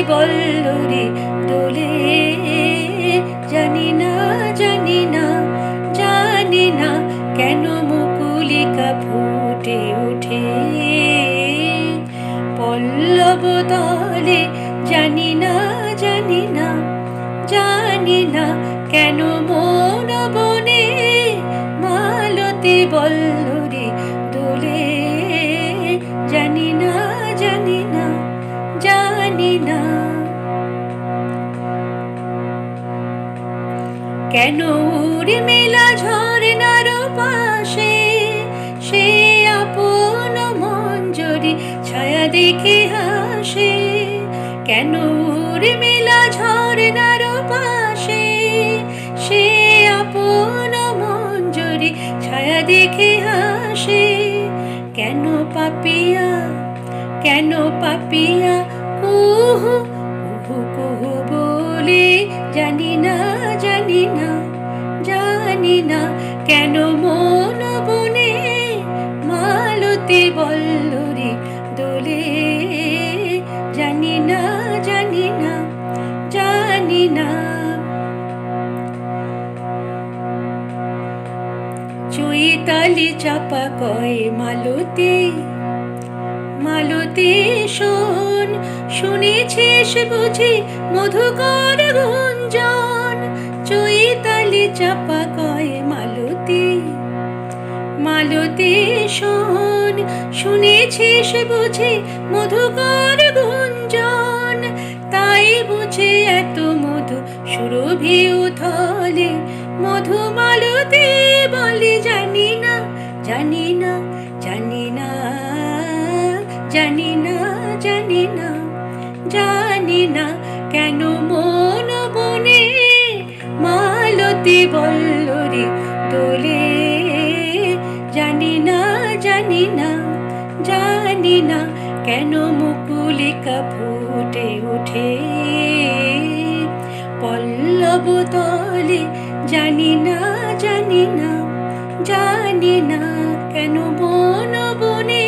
বল্লরে দোলে। জানি না জানি না জানি না কেন মুকুলিকা ফুটে ওঠে পল্লব তলে। জানি না জানি না জানি না কেন মন বনে মালতী বল্লরে দোলে। জানি না জানি না জানি না কেন উর্মিলা ঝরনার পাশে সে আপন মঞ্জরি ছায়া দেখে হাসে। কেন উর্মিলা ঝরনার পাশে সে আপন মঞ্জরি ছায়া দেখে হাসে। কেন পাপিয়া কুহু কুহু কুহু বলে। জানি না জানি না জানি না কেন মন বনে মালতী বল্লরে দোলে। জানি না জানি না জানি না চৈতালি চাপা কয় মালতী মালতী শোন, শুনেছিস বুঝি মধুকর গুঞ্জন। চৈতালি চাপা কয় মালতী মালতী শোন, শুনেছিস বুঝি মধুকর গুঞ্জন। তাই বুঝে এত মধু সুরভি উথলে মধু মালতী বলে। জানি না জানি না জানি না জানি না জানি না জানি না কেন মন বনে মালতী বল্লরে দোলে। জানি না জানি না জানি না কেন মুকুলিকা ফুটে ওঠে পল্লব তলে। জানি না জানি না জানি না কেন মন বনে